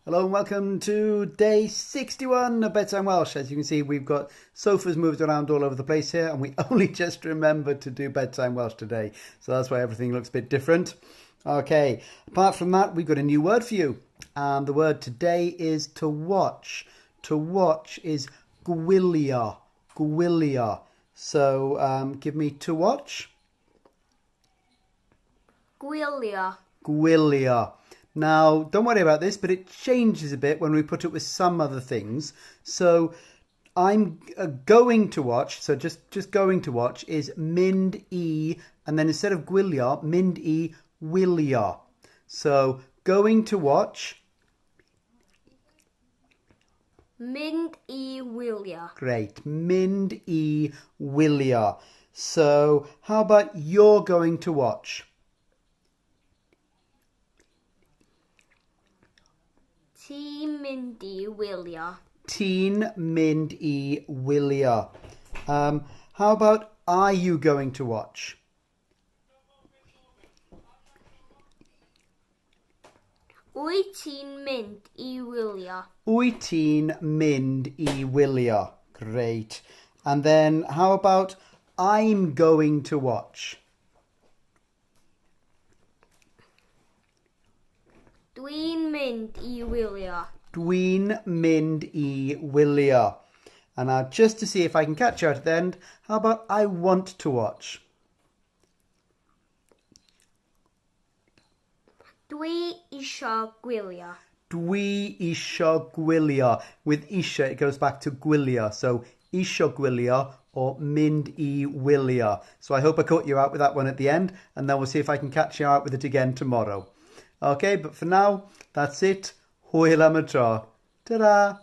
Hello and welcome to day 61 of Bedtime Welsh. As you can see, we've got sofas moved around all over the place here, and we only just remembered to do Bedtime Welsh today. So that's why everything looks a bit different. Okay, apart from that, we've got a new word for you. And the word today is to watch. To watch is gwylio. Gwylio. So give me to watch. Gwylio. Gwylio. Now, don't worry about this, but it changes a bit when we put it with some other things. So I'm going to watch, so just going to watch is mynd and then instead of gwylio, mynd wylio. So going to watch. Mynd wylio. Great, mynd wylio. So how about you're going to watch? Ti'n mynd I wylio. Ti'n mynd I wylio. How about are you going to watch? Wyt ti'n mynd I wylio? Wyt ti'n mynd I wylio? Great. And then how about I'm going to watch? Dwi'n mynd I wylio. Dwi'n mynd I wylio. And now just to see if I can catch you out at the end, how about I want to watch? Dwi isio gwylio. Dwi isio gwylio. With isio, it goes back to gwylio. So isio gwylio or mynd I wylio. So I hope I caught you out with that one at the end, and then we'll see if I can catch you out with it again tomorrow. Okay, but for now, that's it. Hwyl am y tro. Ta-ra!